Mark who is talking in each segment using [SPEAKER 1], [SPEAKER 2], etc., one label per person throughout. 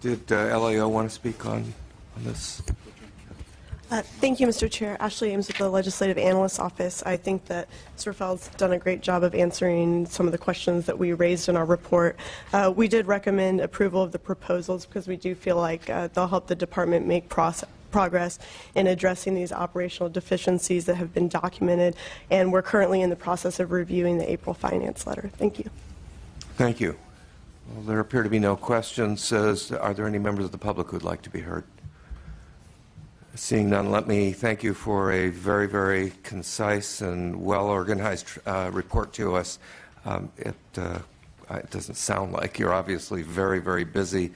[SPEAKER 1] Did LAO want to speak on this?
[SPEAKER 2] Thank you, Mr. Chair. Ashley Ames with the Legislative Analyst's Office. I think that Mr. Feld's done a great job of answering some of the questions that we raised in our report. We did recommend approval of the proposals because we do feel like they'll help the department make progress in addressing these operational deficiencies that have been documented, and we're currently in the process of reviewing the April finance letter. Thank you.
[SPEAKER 1] Thank you. Well, there appear to be no questions. Are there any members of the public who would like to be heard? Seeing none, let me thank you for a very, very concise and well-organized report to us. It doesn't sound like you're obviously very, very busy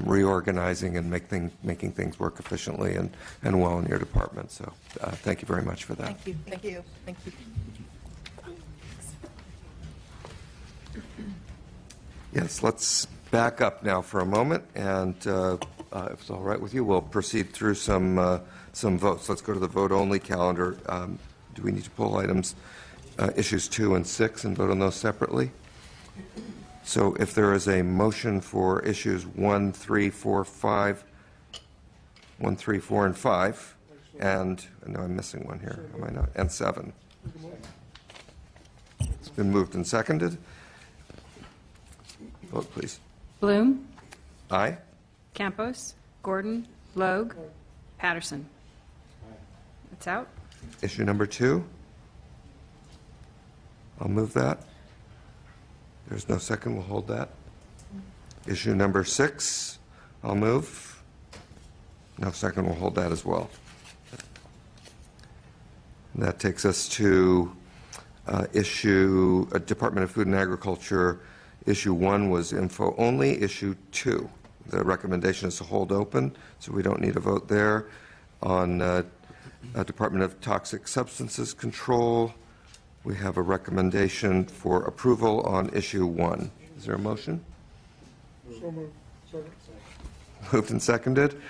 [SPEAKER 1] reorganizing and making things work efficiently and well in your department. So thank you very much for that.
[SPEAKER 3] Thank you. Thank you. Thank you.
[SPEAKER 1] Yes, let's back up now for a moment, and if it's all right with you, we'll proceed through some votes. Let's go to the vote-only calendar. Do we need to pull items, issues 2 and 6, and vote on those separately? So if there is a motion for issues 1, 3, 4, 5, 1, 3, 4, and 5, and no, I'm missing one here, am I not? And 7. It's been moved and seconded. Vote, please.
[SPEAKER 4] Bloom.
[SPEAKER 1] Aye.
[SPEAKER 4] Campos. Gordon. Logue. Patterson. That's out.
[SPEAKER 1] Issue number 2. I'll move that. There's no second. We'll hold that. Issue number 6. I'll move. No second. We'll hold that as well. And that takes us to Department of Food and Agriculture. Issue 1 was info only. Issue 2, the recommendation is to hold open, so we don't need a vote there. On Department of Toxic Substances Control, we have a recommendation for approval on issue 1. Is there a motion?
[SPEAKER 5] So moved. Second.
[SPEAKER 1] Moved and seconded.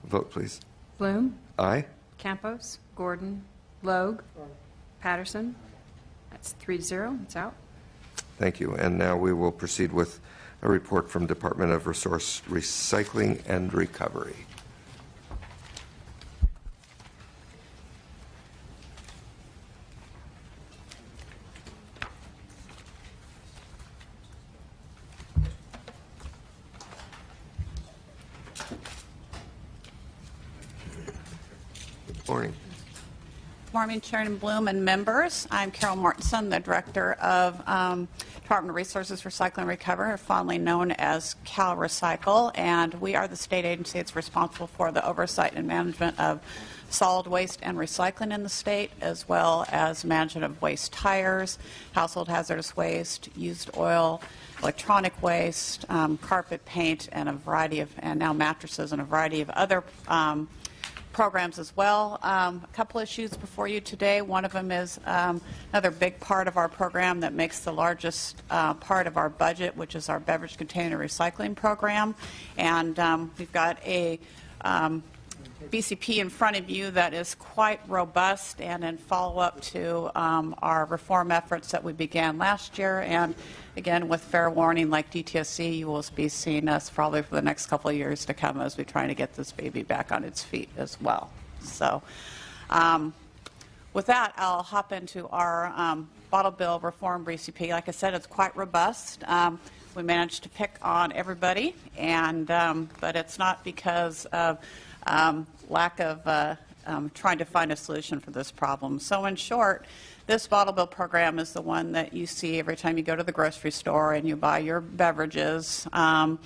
[SPEAKER 1] Vote, please.
[SPEAKER 4] Bloom.
[SPEAKER 1] Aye.
[SPEAKER 4] Campos. Gordon. Logue.
[SPEAKER 5] Aye.
[SPEAKER 4] Patterson. That's 3-0. It's out.
[SPEAKER 1] Thank you. And now we will proceed with a report from Department of Resource Recycling and Recovery. Good morning.
[SPEAKER 3] Morning, Chairman Bloom and members. I'm Carol Mortensen, the Director of Department of Resources Recycling and Recovery, fondly known as Cal Recycle, and we are the state agency that's responsible for the oversight and management of solid waste and recycling in the state, as well as management of waste tires, household hazardous waste, used oil, electronic waste, carpet paint, and and now mattresses, and a variety of other programs as well. A couple issues before you today. One of them is another big part of our program that makes the largest part of our budget, which is our beverage container recycling program. And we've got a BCP in front of you that is quite robust and in follow-up to our reform efforts that we began last year. And again, with fair warning, like DTSC, you will be seeing us probably for the next couple of years to come as we try to get this baby back on its feet as well. So with that, I'll hop into our bottle bill reform BCP. Like I said, it's quite robust. We managed to pick on everybody, and but it's not because of lack of trying to find a solution for this problem. So in short, this bottle bill program is the one that you see every time you go to the grocery store and you buy your beverages, and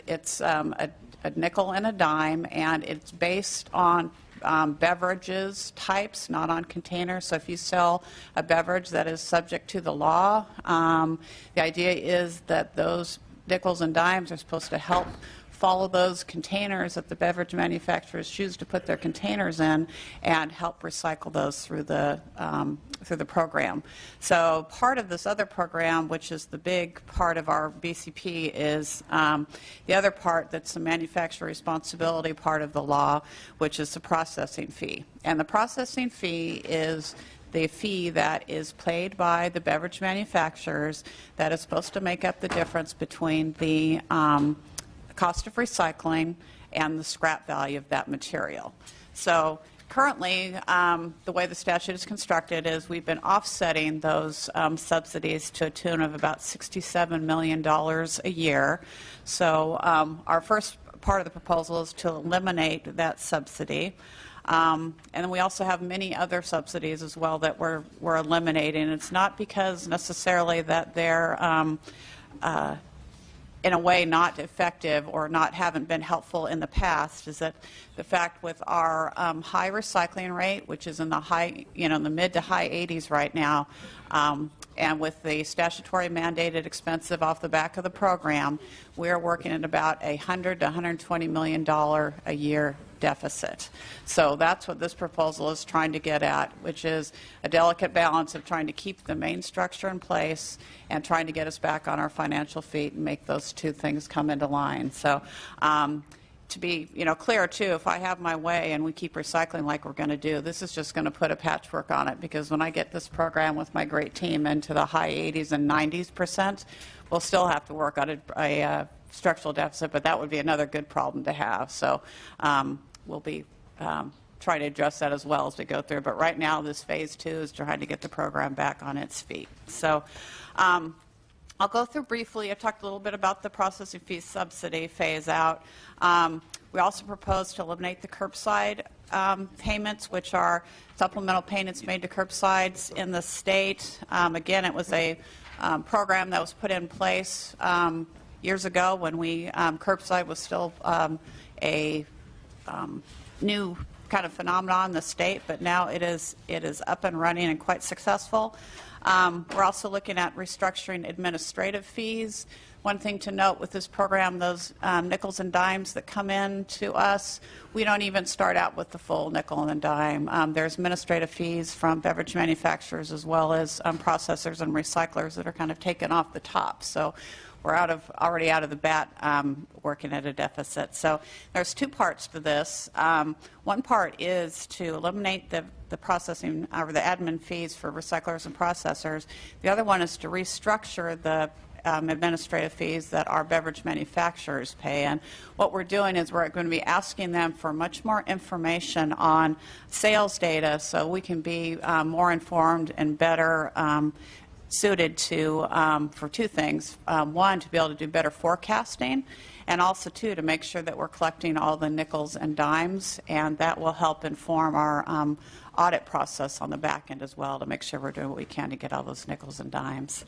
[SPEAKER 3] it's a nickel and a dime, and it's based on beverages types, not on containers. So if you sell a beverage that is subject to the law, the idea is that those nickels and dimes are supposed to help follow those containers that the beverage manufacturers choose to put their containers in and help recycle those through the program. So part of this other program, which is the big part of our BCP, is the other part that's the manufacturer responsibility part of the law, which is the processing fee. And the processing fee is the fee that is paid by the beverage manufacturers that is supposed to make up the difference between the cost of recycling and the scrap value of that material. So currently, the way the statute is constructed is we've been offsetting those subsidies to a tune of about $67 million a year. So our first part of the proposal is to eliminate that subsidy. And then we also have many other subsidies as well that we're eliminating. It's not because necessarily that they're in a way not effective or haven't been helpful in the past, is that the fact with our high recycling rate, which is in the the mid to high 80s right now, and with the statutory mandated expensive off the back of the program, we're working at about $100 to $120 million a year deficit. So that's what this proposal is trying to get at, which is a delicate balance of trying to keep the main structure in place and trying to get us back on our financial feet and make those two things come into line. So to be clear, too, if I have my way and we keep recycling like we're going to do, this is just going to put a patchwork on it, because when I get this program with my great team into the high 80s and 90s%, we'll still have to work on a structural deficit, but that would be another good problem to have. So we'll be trying to address that as well as we go through. But right now, this phase 2 is trying to get the program back on its feet. So I'll go through briefly. I talked a little bit about the processing fee subsidy phase out. We also propose to eliminate the curbside payments, which are supplemental payments made to curbsides in the state. Again, it was a program that was put in place years ago when curbside was still a new kind of phenomenon in the state, but now it is up and running and quite successful. We're also looking at restructuring administrative fees. One thing to note with this program, those nickels and dimes that come in to us, we don't even start out with the full nickel and dime. There's administrative fees from beverage manufacturers as well as processors and recyclers that are kind of taken off the top. So we're already out of the bat working at a deficit. So there's two parts to this. One part is to eliminate the processing or the admin fees for recyclers and processors. The other one is to restructure the administrative fees that our beverage manufacturers pay. And what we're doing is we're going to be asking them for much more information on sales data so we can be more informed and better suited to for two things. One, to be able to do better forecasting, and also, two, to make sure that we're collecting all the nickels and dimes, and that will help inform our audit process on the back end as well to make sure we're doing what we can to get all those nickels and dimes.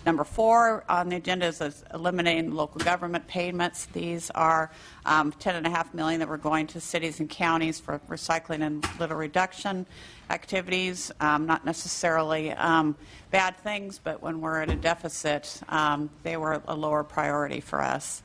[SPEAKER 3] Number 4 on the agenda is eliminating local government payments. These are $10.5 million that we're going to cities and counties for recycling and litter reduction activities. Not necessarily bad things, but when we're at a deficit, they were a lower priority for us.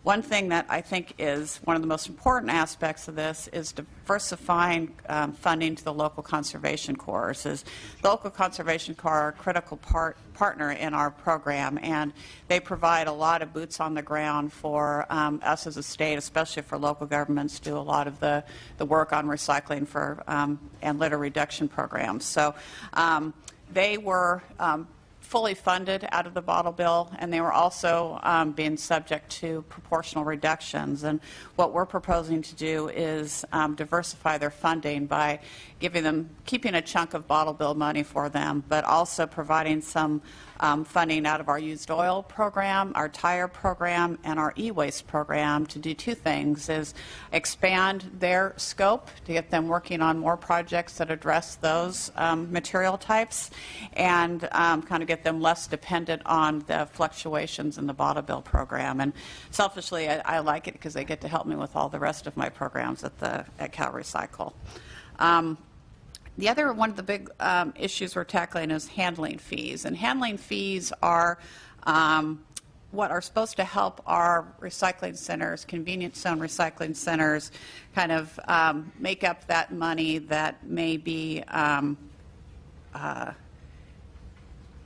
[SPEAKER 3] One thing that I think is one of the most important aspects of this is diversifying funding to the local conservation corps. The local conservation corps are a critical partner in our program, and they provide a lot of boots on the ground for us as a state, especially for local governments, do a lot of the work on recycling for and litter reduction programs. So they were fully funded out of the bottle bill, and they were also being subject to proportional reductions. And what we're proposing to do is diversify their funding by keeping a chunk of bottle bill money for them, but also providing some funding out of our used oil program, our tire program, and our e-waste program to do two things: is expand their scope to get them working on more projects that address those material types, and kind of get them less dependent on the fluctuations in the bottle bill program. And selfishly, I like it because they get to help me with all the rest of my programs at Cal Recycle. The other one of the big issues we're tackling is handling fees. And handling fees are what are supposed to help our recycling centers, convenience zone recycling centers, kind of make up that money that may be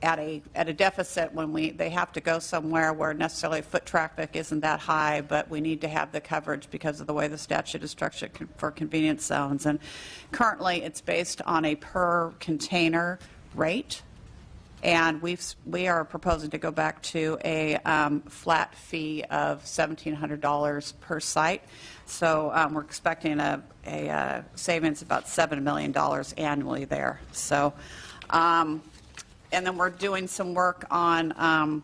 [SPEAKER 3] at a deficit when they have to go somewhere where necessarily foot traffic isn't that high, but we need to have the coverage because of the way the statute is structured for convenience zones. And currently, it's based on a per container rate. And we are proposing to go back to a flat fee of $1,700 per site. So we're expecting a savings of about $7 million annually there. So, and then we're doing some work on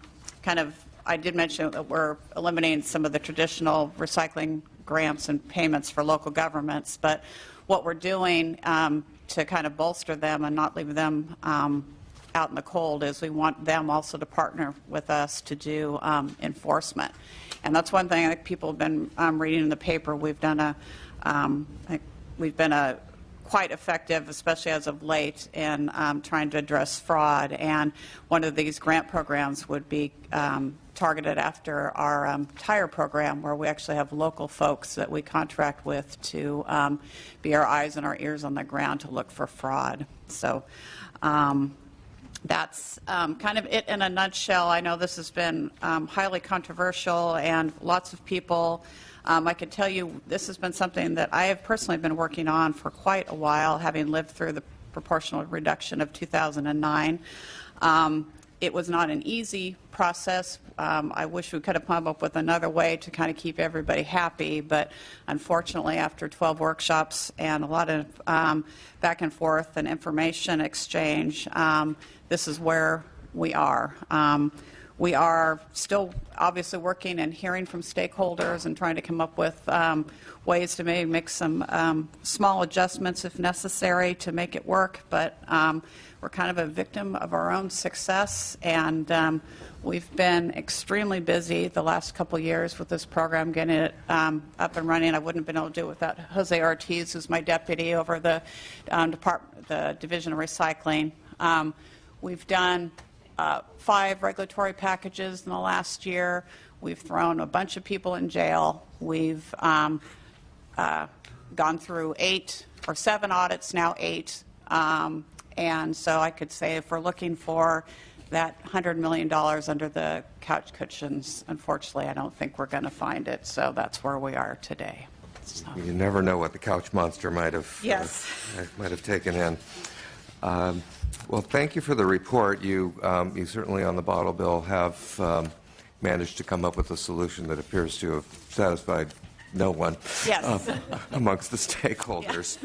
[SPEAKER 3] I did mention that we're eliminating some of the traditional recycling grants and payments for local governments, but what we're doing to kind of bolster them and not leave them out in the cold is we want them also to partner with us to do enforcement. And that's one thing I think people have been reading in the paper. We've done we've been quite effective, especially as of late, in trying to address fraud. And one of these grant programs would be targeted after our tire program, where we actually have local folks that we contract with to be our eyes and our ears on the ground to look for fraud. So that's kind of it in a nutshell. I know this has been highly controversial, and lots of people, I can tell you this has been something that I have personally been working on for quite a while, having lived through the proportional reduction of 2009. It was not an easy process. I wish we could have come up with another way to kind of keep everybody happy, but unfortunately after 12 workshops and a lot of back and forth and information exchange, this is where we are. We are still obviously working and hearing from stakeholders and trying to come up with ways to maybe make some small adjustments if necessary to make it work, but we're kind of a victim of our own success, and we've been extremely busy the last couple of years with this program, getting it up and running. I wouldn't have been able to do it without Jose Ortiz, who's my deputy over the Division of Recycling. We've done 5 regulatory packages in the last year. We've thrown a bunch of people in jail. We've gone through 7 audits, now 8. And so I could say if we're looking for that $100 million under the couch cushions, unfortunately, I don't think we're going to find it. So that's where we are today. So.
[SPEAKER 1] You never know what the couch monster might have taken in. Well, thank you for the report. You certainly on the bottle bill have managed to come up with a solution that appears to have satisfied no one amongst the stakeholders.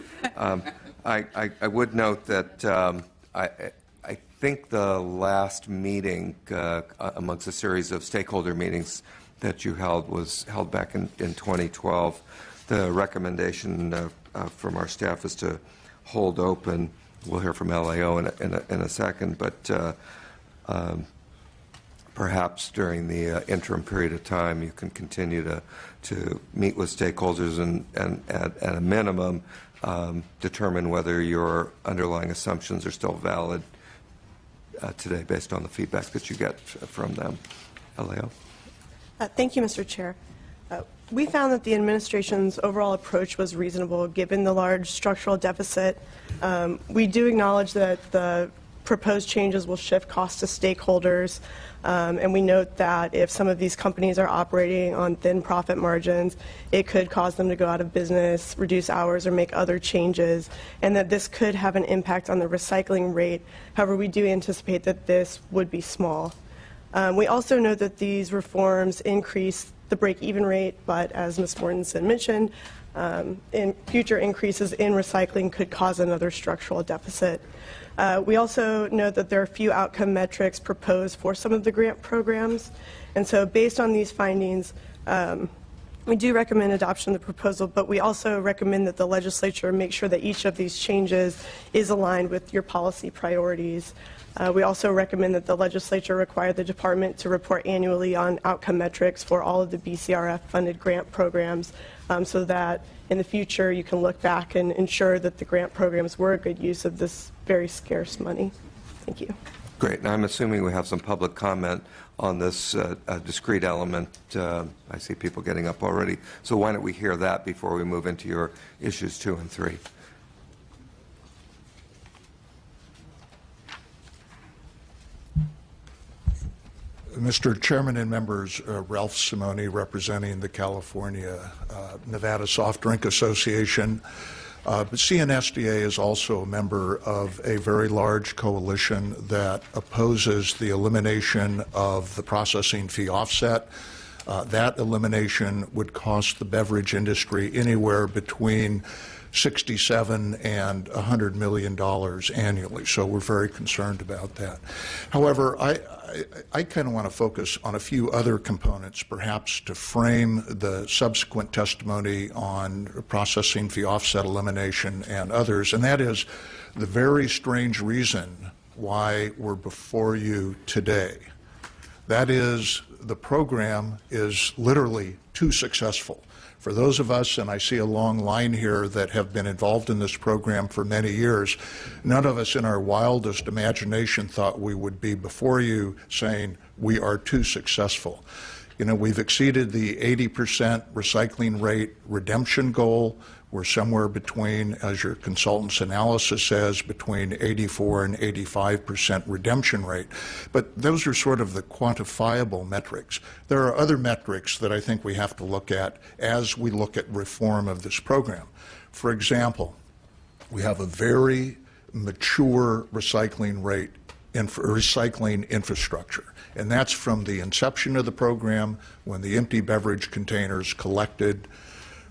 [SPEAKER 1] I would note that I think the last meeting amongst a series of stakeholder meetings that you held was held back in 2012. The recommendation from our staff is to hold open. We'll hear from LAO in a second, but perhaps during the interim period of time, you can continue to meet with stakeholders and at a minimum, determine whether your underlying assumptions are still valid today based on the feedback that you get from them. LAO?
[SPEAKER 2] Thank you, Mr. Chair. We found that the administration's overall approach was reasonable given the large structural deficit. We do acknowledge that the proposed changes will shift costs to stakeholders, and we note that if some of these companies are operating on thin profit margins, it could cause them to go out of business, reduce hours, or make other changes, and that this could have an impact on the recycling rate. However, we do anticipate that this would be small. We also note that these reforms increase the break-even rate, but as Ms. Mortensen mentioned, in future increases in recycling could cause another structural deficit. We also note that there are few outcome metrics proposed for some of the grant programs, and so based on these findings, we do recommend adoption of the proposal, but we also recommend that the legislature make sure that each of these changes is aligned with your policy priorities. We also recommend that the legislature require the department to report annually on outcome metrics for all of the BCRF-funded grant programs so that in the future you can look back and ensure that the grant programs were a good use of this very scarce money. Thank you.
[SPEAKER 1] Great. Now I'm assuming we have some public comment on this discrete element. I see people getting up already. So why don't we hear that before we move into your issues 2 and 3?
[SPEAKER 5] Mr. Chairman and members, Ralph Simone representing the California Nevada Soft Drink Association. But CNSDA is also a member of a very large coalition that opposes the elimination of the processing fee offset. That elimination would cost the beverage industry anywhere between $67 and $100 million annually. So we're very concerned about that. However, I kind of want to focus on a few other components, perhaps to frame the subsequent testimony on processing fee offset elimination and others, and that is the very strange reason why we're before you today. That is, the program is literally too successful. For those of us, and I see a long line here, that have been involved in this program for many years, none of us in our wildest imagination thought we would be before you saying we are too successful. You know, we've exceeded the 80% recycling rate redemption goal. We're somewhere between, as your consultant's analysis says, between 84 and 85% redemption rate. But those are sort of the quantifiable metrics. There are other metrics that I think we have to look at as we look at reform of this program. For example, we have a very mature recycling rate, recycling infrastructure. And that's from the inception of the program, when the empty beverage containers collected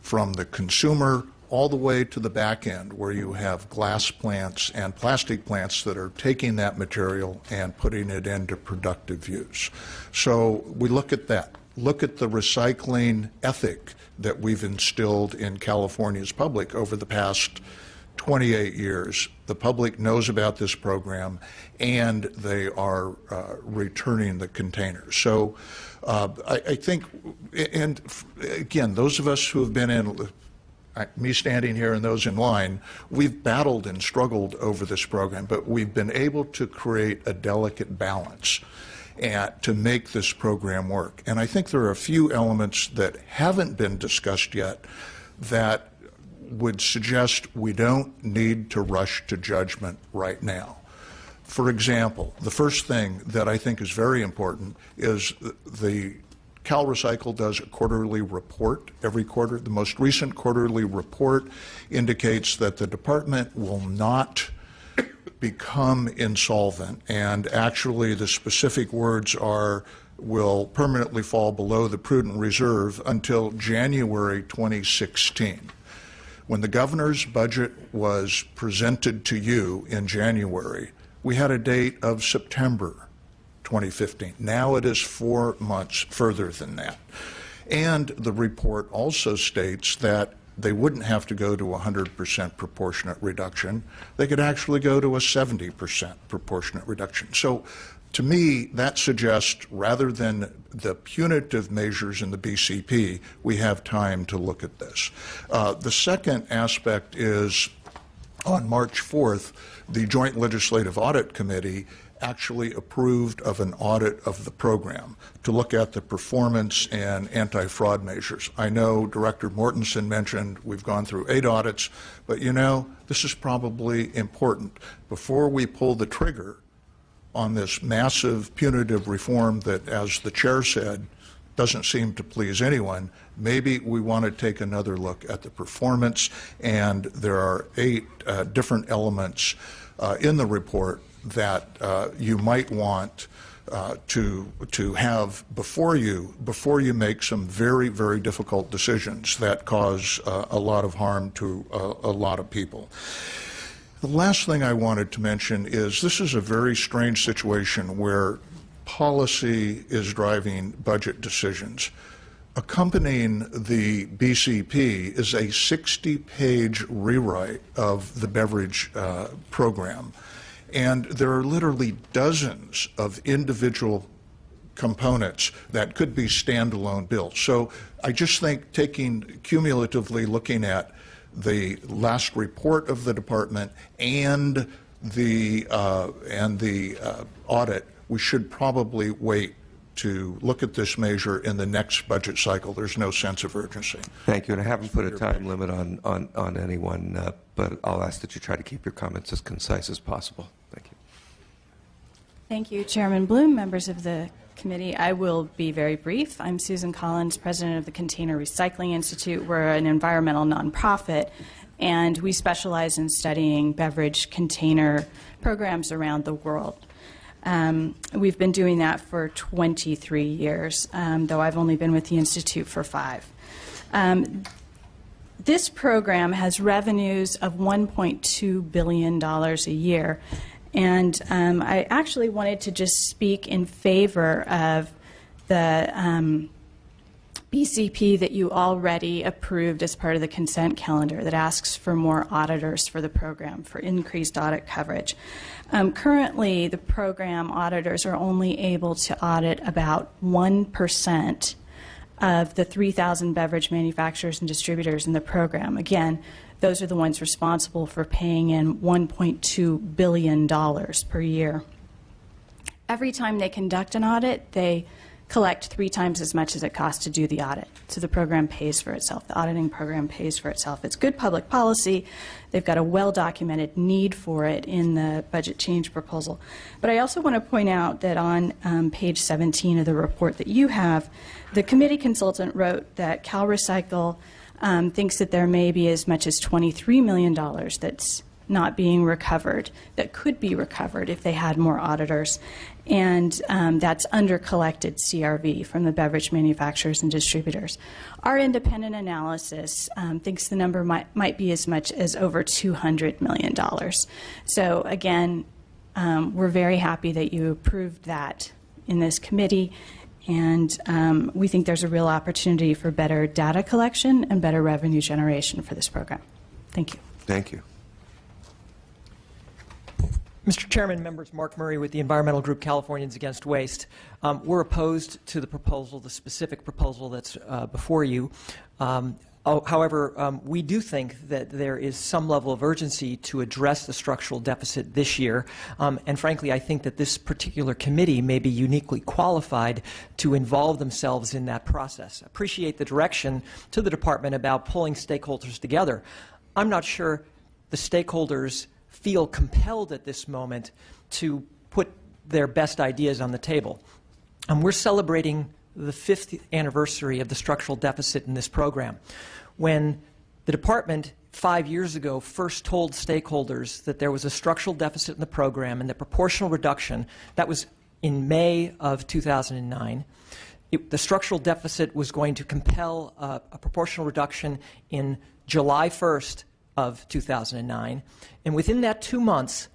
[SPEAKER 5] from the consumer all the way to the back end, where you have glass plants and plastic plants that are taking that material and putting it into productive use. So we look at that. Look at the recycling ethic that we've instilled in California's public over the past 28 years. The public knows about this program, and they are returning the containers. So I think, and again, those of us who have been in, me standing here and those in line, we've battled and struggled over this program, but we've been able to create a delicate balance and to make this program work. And I think there are a few elements that haven't been discussed yet that would suggest we don't need to rush to judgment right now. For example, the first thing that I think is very important is the CalRecycle does a quarterly report every quarter. The most recent quarterly report indicates that the department will not become insolvent, and actually the specific words are will permanently fall below the prudent reserve until January 2016. When the governor's budget was presented to you in January, we had a date of September 2015. Now it is 4 months further than that. And the report also states that they wouldn't have to go to 100% proportionate reduction. They could actually go to a 70% proportionate reduction. So to me, that suggests, rather than the punitive measures in the BCP, we have time to look at this. The second aspect is, on March 4th, the Joint Legislative Audit Committee actually approved of an audit of the program to look at the performance and anti-fraud measures. I know Director Mortensen mentioned we've gone through 8 audits, but you know, this is probably important. Before we pull the trigger on this massive punitive reform that, as the chair said, doesn't seem to please anyone, maybe we want to take another look at the performance, and there are 8 different elements in the report that you might want to have before you make some very, very difficult decisions that cause a lot of harm to a lot of people. The last thing I wanted to mention is this is a very strange situation where policy is driving budget decisions. Accompanying the BCP is a 60-page rewrite of the beverage program. And there are literally dozens of individual components that could be standalone bills. So I just think cumulatively looking at the last report of the department and the audit, we should probably wait to look at this measure in the next budget cycle. There's no sense of urgency.
[SPEAKER 1] Thank you, and I haven't put a time limit on anyone, but I'll ask that you try to keep your comments as concise as possible. Thank you.
[SPEAKER 6] Thank you, Chairman Bloom, members of the committee. I will be very brief. I'm Susan Collins, president of the Container Recycling Institute. We're an environmental nonprofit. and we specialize in studying beverage container programs around the world. We've been doing that for 23 years, though I've only been with the Institute for 5. This program has revenues of $1.2 billion a year, and I actually wanted to just speak in favor of the BCP that you already approved as part of the consent calendar that asks for more auditors for the program, for increased audit coverage. Currently, the program auditors are only able to audit about 1% of the 3,000 beverage manufacturers and distributors in the program. Again, those are the ones responsible for paying in $1.2 billion per year. Every time they conduct an audit, they collect 3 times as much as it costs to do the audit. So the program pays for itself. The auditing program pays for itself. It's good public policy. They've got a well-documented need for it in the budget change proposal. But I also want to point out that on page 17 of the report that you have, the committee consultant wrote that CalRecycle thinks that there may be as much as $23 million that's not being recovered, that could be recovered if they had more auditors. And that's under-collected CRV from the beverage manufacturers and distributors. Our independent analysis thinks the number might be as much as over $200 million. So again, we're very happy that you approved that in this committee, and we think there's a real opportunity for better data collection and better revenue generation for this program. Thank you.
[SPEAKER 1] Thank you.
[SPEAKER 7] Mr. Chairman, members, Mark Murray with the environmental group Californians Against Waste. We're opposed to the proposal, the specific proposal that's before you. However, we do think that there is some level of urgency to address the structural deficit this year. And frankly, I think that this particular committee may be uniquely qualified to involve themselves in that process. Appreciate the direction to the department about pulling stakeholders together. I'm not sure the stakeholders feel compelled at this moment to put their best ideas on the table. We're celebrating the 5th anniversary of the structural deficit in this program. When the department 5 years ago first told stakeholders that there was a structural deficit in the program and the proportional reduction, that was in May of 2009, the structural deficit was going to compel a proportional reduction in July 1st of 2009, and within that 2 months,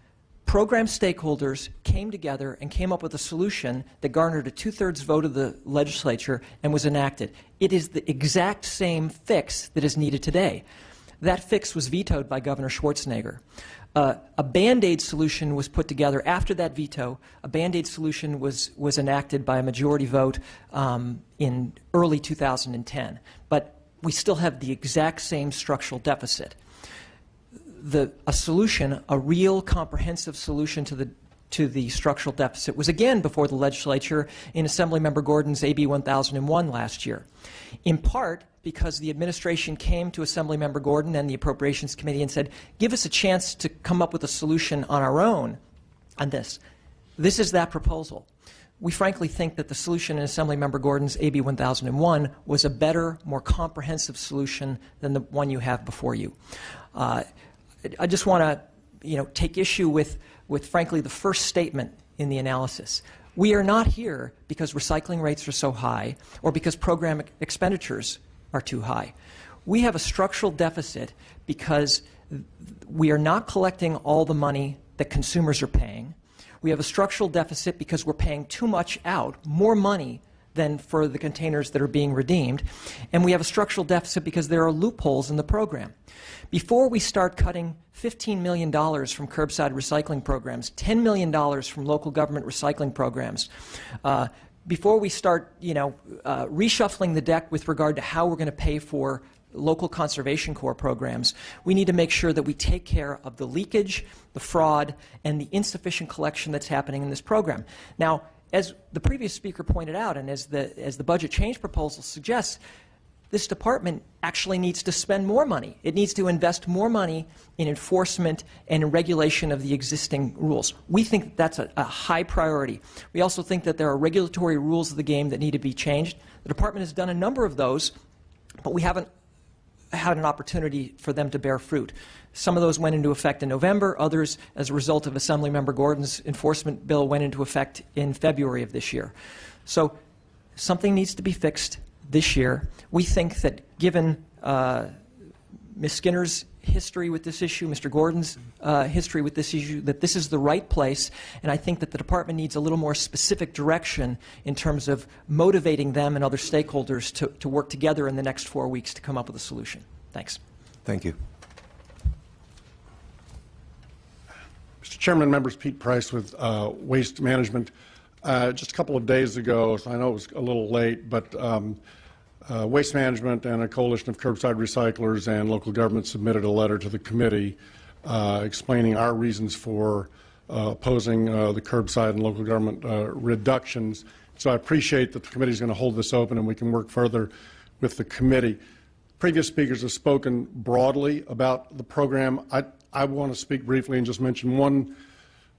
[SPEAKER 7] program stakeholders came together and came up with a solution that garnered a 2/3 vote of the legislature and was enacted. It is the exact same fix that is needed today. That fix was vetoed by Governor Schwarzenegger. A Band-Aid solution was put together after that veto. A Band-Aid solution was enacted by a majority vote in early 2010. But we still have the exact same structural deficit. A solution, a real comprehensive solution to the structural deficit was again before the legislature in Assemblymember Gordon's AB 1001 last year. In part because the administration came to Assemblymember Gordon and the Appropriations Committee and said, give us a chance to come up with a solution on our own on this. This is that proposal. We frankly think that the solution in Assemblymember Gordon's AB 1001 was a better, more comprehensive solution than the one you have before you. I just want to, take issue with frankly the first statement in the analysis. We are not here because recycling rates are so high or because program expenditures are too high. We have a structural deficit because we are not collecting all the money that consumers are paying. We have a structural deficit because we're paying too much out, more money than for the containers that are being redeemed. And we have a structural deficit because there are loopholes in the program. Before we start cutting $15 million from curbside recycling programs, $10 million from local government recycling programs, before we start, reshuffling the deck with regard to how we're going to pay for local conservation corps programs, we need to make sure that we take care of the leakage, the fraud, and the insufficient collection that's happening in this program. Now, as the previous speaker pointed out, and as the budget change proposal suggests, this department actually needs to spend more money. It needs to invest more money in enforcement and in regulation of the existing rules. We think that's a high priority. We also think that there are regulatory rules of the game that need to be changed. The department has done a number of those, but we haven't had an opportunity for them to bear fruit. Some of those went into effect in November. Others, as a result of Assemblymember Gordon's enforcement bill, went into effect in February of this year. So something needs to be fixed this year. We think that given Ms. Skinner's history with this issue, Mr. Gordon's history with this issue, that this is the right place, and I think that the department needs a little more specific direction in terms of motivating them and other stakeholders to work together in the next 4 weeks to come up with a solution. Thanks.
[SPEAKER 1] Thank you.
[SPEAKER 8] Mr. Chairman, members, Pete Price with Waste Management. Just a couple of days ago, so I know it was a little late, but Waste Management and a coalition of curbside recyclers and local governments submitted a letter to the committee explaining our reasons for opposing the curbside and local government reductions. So I appreciate that the committee is going to hold this open and we can work further with the committee. Previous speakers have spoken broadly about the program. I want to speak briefly and just mention one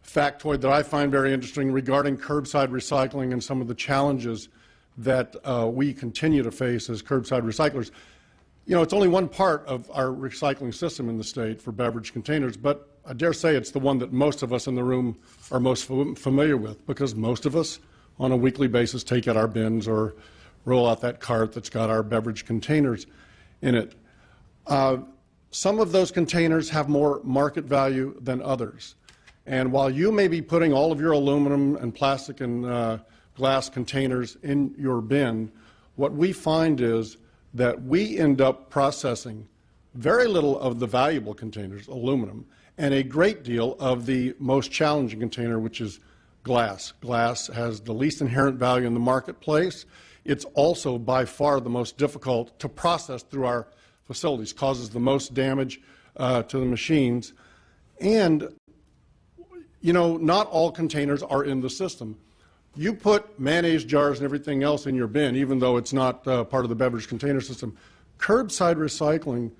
[SPEAKER 8] factoid that I find very interesting regarding curbside recycling and some of the challenges that we continue to face as curbside recyclers. You know, it's only one part of our recycling system in the state for beverage containers, but I dare say it's the one that most of us in the room are most familiar with, because most of us on a weekly basis take out our bins or roll out that cart that's got our beverage containers in it. Some of those containers have more market value than others. And while you may be putting all of your aluminum and plastic and glass containers in your bin, what we find is that we end up processing very little of the valuable containers, aluminum, and a great deal of the most challenging container, which is glass. Glass has the least inherent value in the marketplace. It's also by far the most difficult to process through our facilities, causes the most damage to the machines. And, you know, not all containers are in the system. You put mayonnaise jars and everything else in your bin, even though it's not part of the beverage container system. Curbside recycling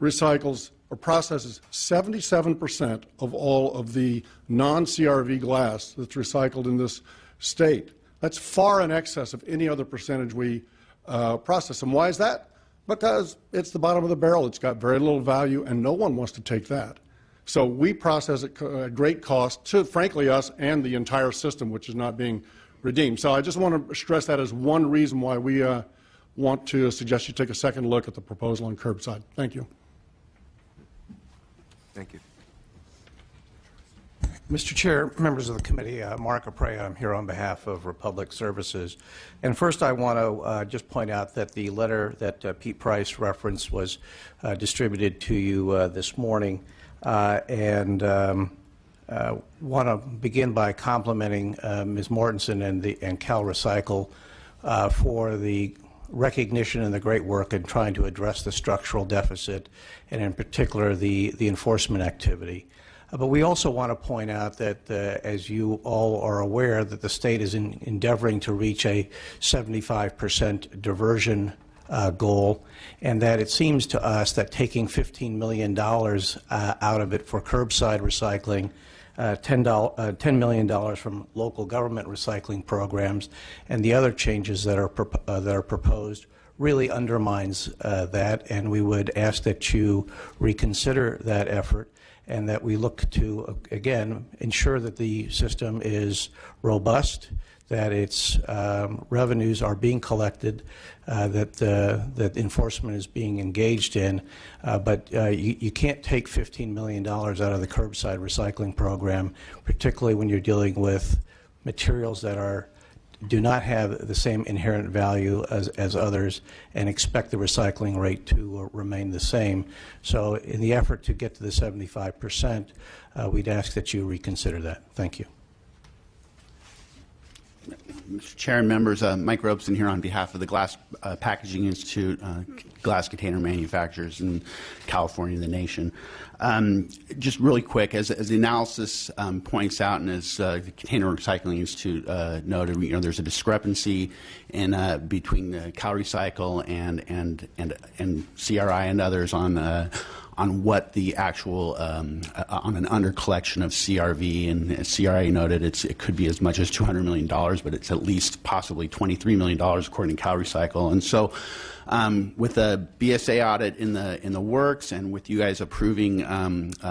[SPEAKER 8] recycles or processes 77% of all of the non-CRV glass that's recycled in this state. That's far in excess of any other percentage we process. And why is that? Because it's the bottom of the barrel. It's got very little value, and no one wants to take that. So we process it at great cost to, frankly, us and the entire system, which is not being redeemed. So I just want to stress that as one reason why we want to suggest you take a second look at the proposal on curbside. Thank you.
[SPEAKER 1] Thank you.
[SPEAKER 9] Mr. Chair, members of the committee, Mark Aprea, I'm here on behalf of Republic Services. And first I want to just point out that the letter that Pete Price referenced was distributed to you this morning. And want to begin by complimenting Ms. Mortensen and Cal Recycle for the recognition and the great work in trying to address the structural deficit, and in particular the enforcement activity. But we also want to point out that, as you all are aware, that the state is endeavoring to reach a 75% diversion goal, and that it seems to us that taking $15 million out of it for curbside recycling, $10 million from local government recycling programs, and the other changes that are proposed really undermines that, and we would ask that you reconsider that effort, and that we look to, again, ensure that the system is robust, that its revenues are being collected, that enforcement is being engaged in, but you can't take $15 million out of the curbside recycling program, particularly when you're dealing with materials that do not have the same inherent value as others, and expect the recycling rate to remain the same. So in the effort to get to the 75%, we'd ask that you reconsider that. Thank you.
[SPEAKER 10] Mr. Chair and members, Mike Robeson here on behalf of the Glass Packaging Institute, glass container manufacturers in California and the nation. Just really quick, as the analysis points out, and as the Container Recycling Institute noted, there's a discrepancy in between the CalRecycle and CRI and others on what the actual on an under collection of CRV, and CRI noted it could be as much as $200 million, but it's at least possibly $23 million according to CalRecycle. And so With the BSA audit in the works, and with you guys approving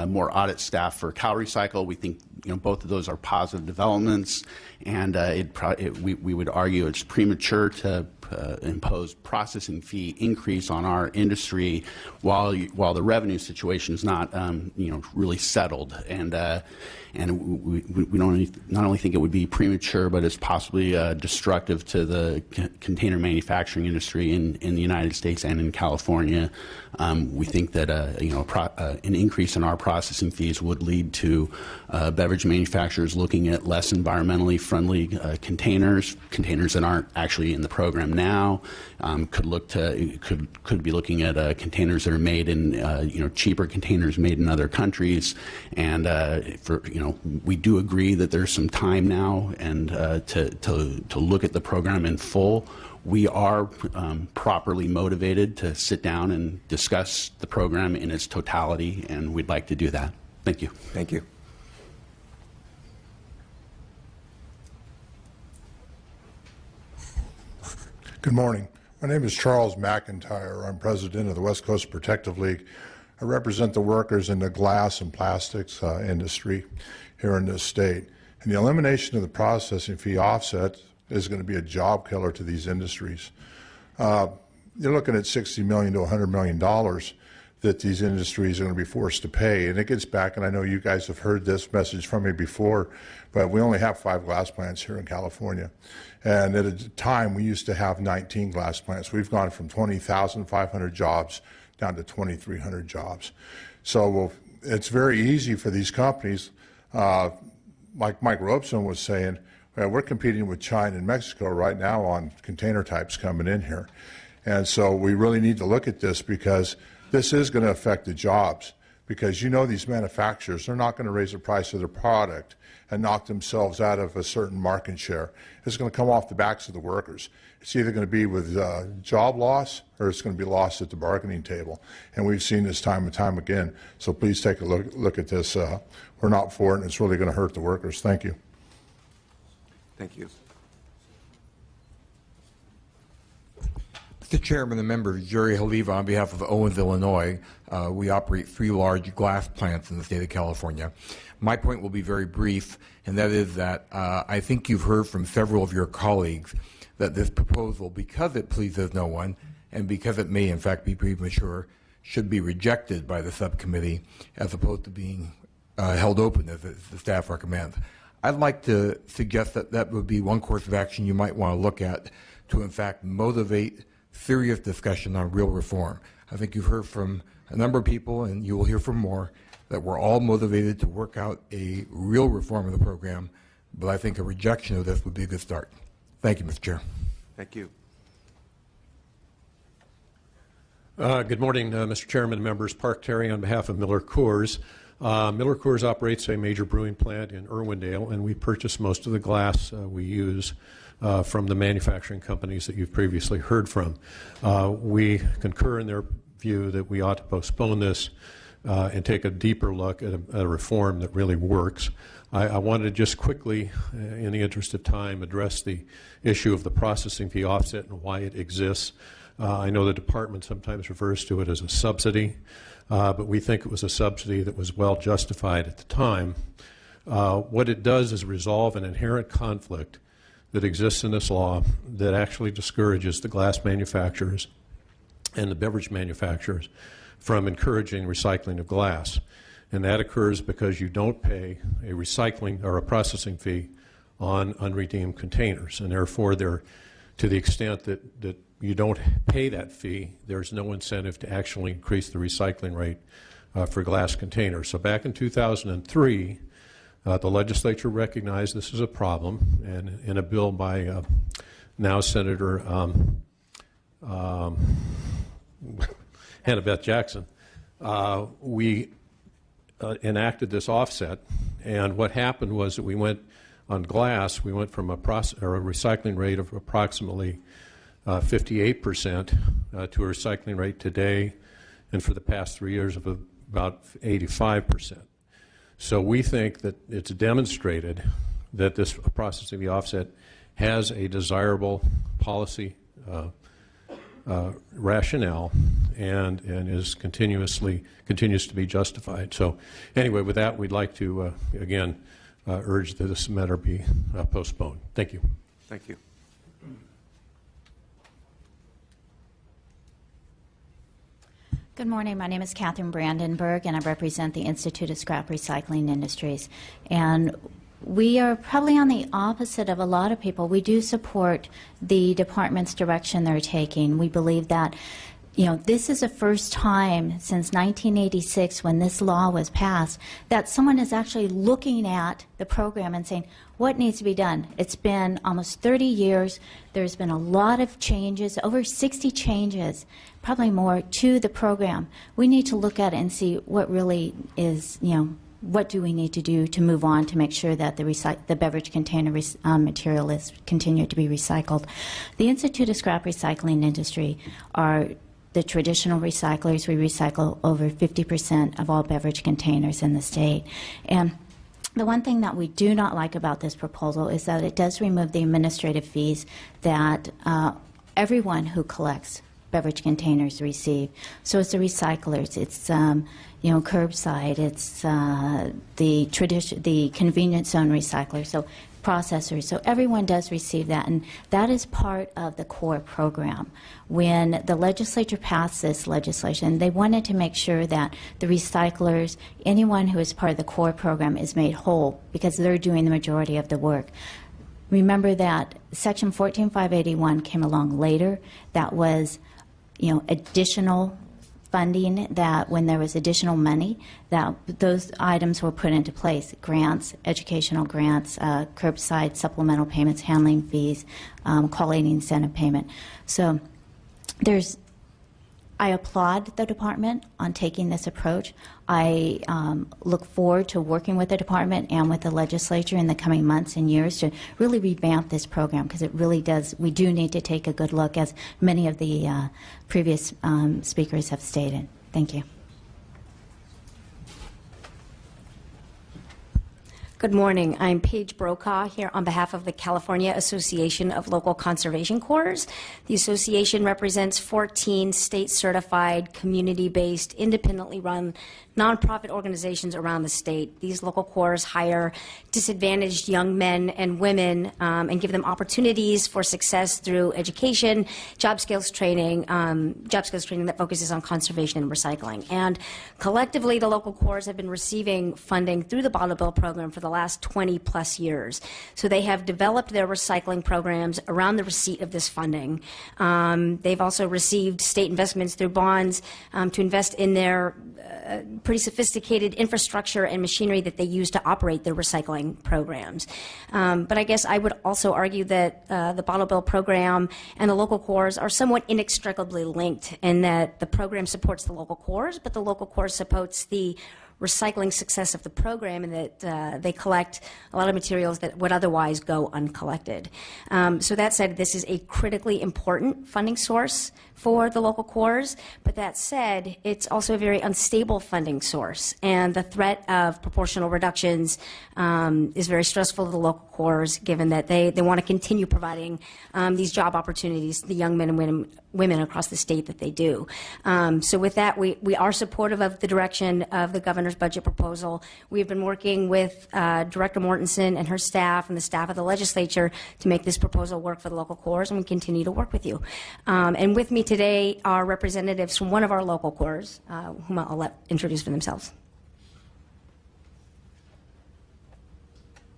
[SPEAKER 10] more audit staff for CalRecycle, we think both of those are positive developments, and we would argue it's premature to impose processing fee increase on our industry while the revenue situation is not really settled, and we not only think it would be premature, but it's possibly destructive to the container manufacturing industry in the United States and in California. We think that an increase in our processing fees would lead to beverage manufacturers looking at less environmentally friendly containers that aren't actually in the program now. Could be looking at containers that are made in cheaper containers made in other countries, and we do agree that there's some time now and to look at the program in full. We are properly motivated to sit down and discuss the program in its totality, and we'd like to do that. Thank you.
[SPEAKER 1] Thank you.
[SPEAKER 11] Good morning. My name is Charles McIntyre. I'm president of the West Coast Protective League. I represent the workers in the glass and plastics industry here in this state. And the elimination of the processing fee offset is going to be a job killer to these industries. You're looking at $60 million to $100 million that these industries are going to be forced to pay. And it gets back, and I know you guys have heard this message from me before, but we only have 5 glass plants here in California. And at a time, we used to have 19 glass plants. We've gone from 20,500 jobs down to 2,300 jobs. So it's very easy for these companies, like Mike Robeson was saying, we're competing with China and Mexico right now on container types coming in here. And so we really need to look at this, because this is going to affect the jobs, because these manufacturers, they're not going to raise the price of their product and knock themselves out of a certain market share. It's going to come off the backs of the workers. It's either going to be with job loss, or it's going to be lost at the bargaining table. And we've seen this time and time again. So please take a look at this. We're not for it, and it's really going to hurt the workers. Thank you.
[SPEAKER 1] Thank you.
[SPEAKER 12] Mr. Chairman and members, Jerry Haliva on behalf of Owens, Illinois. We operate 3 large glass plants in the state of California. My point will be very brief, and that is that I think you've heard from several of your colleagues that this proposal, because it pleases no one, and because it may in fact be premature, should be rejected by the subcommittee as opposed to being held open as the staff recommends. I'd like to suggest that that would be one course of action you might want to look at to in fact motivate serious discussion on real reform. I think you've heard from a number of people, and you will hear from more, that we're all motivated to work out a real reform of the program, but I think a rejection of this would be a good start. Thank you, Mr. Chair.
[SPEAKER 1] Thank you.
[SPEAKER 13] Good morning, Mr. Chairman and members. Park Terry on behalf of Miller Coors. Miller Coors operates a major brewing plant in Irwindale, and we purchase most of the glass we use from the manufacturing companies that you've previously heard from. We concur in their view that we ought to postpone this and take a deeper look at a reform that really works. I wanted to just quickly, in the interest of time, address the issue of the processing fee offset and why it exists. I know the department sometimes refers to it as a subsidy, but we think it was a subsidy that was well justified at the time. What it does is resolve an inherent conflict that exists in this law that actually discourages the glass manufacturers and the beverage manufacturers from encouraging recycling of glass. And that occurs because you don't pay a recycling or a processing fee on unredeemed containers. And therefore, to the extent that you don't pay that fee, there's no incentive to actually increase the recycling rate for glass containers. So back in 2003, the legislature recognized this as a problem, and in a bill by now Senator Hannah Beth Jackson, we enacted this offset. And what happened was that we went on glass, we went from a recycling rate of approximately 58% to a recycling rate today, and for the past 3 years, of about 85%. So we think that it's demonstrated that this processing the offset has a desirable policy rationale and continues to be justified. So anyway, with that, we'd like to, again, urge that this matter be postponed. Thank you.
[SPEAKER 1] Thank you.
[SPEAKER 14] Good morning. My name is Catherine Brandenburg, and I represent the Institute of Scrap Recycling Industries. And we are probably on the opposite of a lot of people. We do support the department's direction they're taking. We believe that, this is the first time since 1986 when this law was passed that someone is actually looking at the program and saying, what needs to be done? It's been almost 30 years. There's been a lot of changes, over 60 changes, probably more, to the program. We need to look at it and see what really is, what do we need to do to move on to make sure that the beverage container material is continued to be recycled. The Institute of Scrap Recycling Industry are the traditional recyclers. We recycle over 50% of all beverage containers in the state. And the one thing that we do not like about this proposal is that it does remove the administrative fees that everyone who collects beverage containers receive. So it's the recyclers, it's curbside, it's the convenience zone recyclers, so processors. So everyone does receive that, and that is part of the core program. When the legislature passed this legislation, they wanted to make sure that the recyclers, anyone who is part of the core program, is made whole because they're doing the majority of the work. Remember that Section 14581 came along later. That was, additional funding, that when there was additional money, that those items were put into place: grants, educational grants, curbside supplemental payments, handling fees, quality incentive payment. So I applaud the department on taking this approach. I look forward to working with the department and with the legislature in the coming months and years to really revamp this program, because it really does. We do need to take a good look, as many of the previous speakers have stated. Thank you.
[SPEAKER 15] Good morning. I'm Paige Brokaw here on behalf of the California Association of Local Conservation Corps. The association represents 14 state-certified, community-based, independently run nonprofit organizations around the state. These local corps hire disadvantaged young men and women and give them opportunities for success through education, job skills training that focuses on conservation and recycling. And collectively, the local corps have been receiving funding through the Bottle Bill program for the last 20 plus years. So they have developed their recycling programs around the receipt of this funding. They've also received state investments through bonds to invest in their pretty sophisticated infrastructure and machinery that they use to operate their recycling programs. But I guess I would also argue that the Bottle Bill program and the local corps are somewhat inextricably linked, in that the program supports the local corps, but the local corps supports the recycling success of the program, and that they collect a lot of materials that would otherwise go uncollected. So that said, this is a critically important funding source for the local corps, but that said, it's also a very unstable funding source, and the threat of proportional reductions is very stressful to the local corps, given that they want to continue providing these job opportunities to the young men and women across the state that they do. So with that, we are supportive of the direction of the governor's budget proposal. We've been working with Director Mortensen and her staff and the staff of the legislature to make this proposal work for the local corps, and we continue to work with you. And with me today are representatives from one of our local corps, whom I'll let introduce for themselves.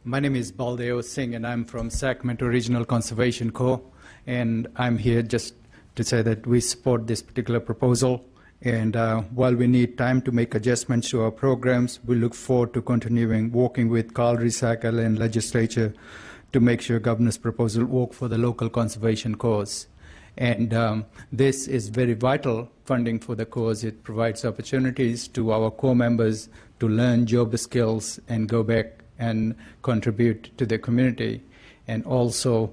[SPEAKER 16] My name is Baldev Singh, and I'm from Sacramento Regional Conservation Corps, and I'm here just to say that we support this particular proposal. And while we need time to make adjustments to our programs, we look forward to continuing working with Carl Recycle and legislature to make sure governor's proposal work for the local conservation cause. And this is very vital funding for the cause. It provides opportunities to our core members to learn job skills and go back and contribute to the community, and also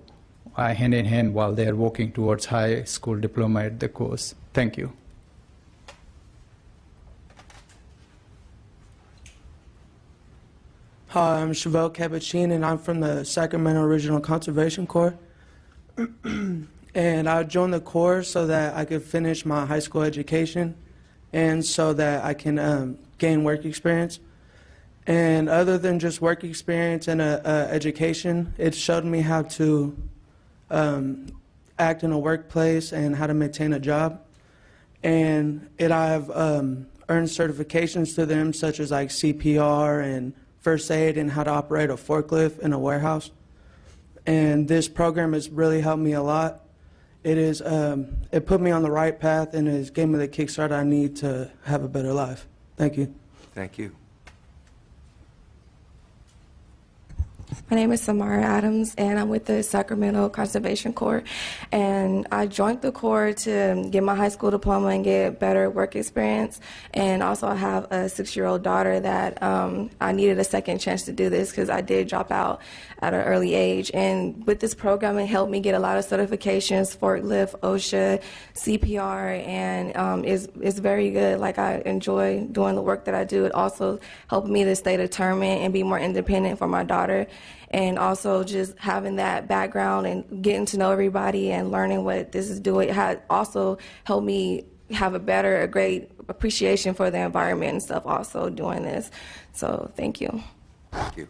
[SPEAKER 16] hand in hand while they are working towards high school diploma at the course. Thank you.
[SPEAKER 17] Hi, I'm Chevelle Cabachin, and I'm from the Sacramento Regional Conservation Corps. And I joined the Corps so that I could finish my high school education and so that I can gain work experience. And other than just work experience and education, it showed me how to act in a workplace and how to maintain a job. And I've earned certifications to them, such as like CPR and first aid and how to operate a forklift in a warehouse. And this program has really helped me a lot. It put me on the right path and it gave me the kickstart I need to have a better life. Thank you.
[SPEAKER 1] Thank you.
[SPEAKER 18] My name is Samara Adams, and I'm with the Sacramento Conservation Corps. And I joined the Corps to get my high school diploma and get better work experience. And also I have a 6-year-old daughter that I needed a second chance to do this because I did drop out at an early age. And with this program, it helped me get a lot of certifications, forklift, OSHA, CPR, and it's very good. Like, I enjoy doing the work that I do. It also helped me to stay determined and be more independent for my daughter. And also just having that background and getting to know everybody and learning what this is doing has also helped me have a great appreciation for the environment and stuff also doing this. So thank you.
[SPEAKER 1] Thank you.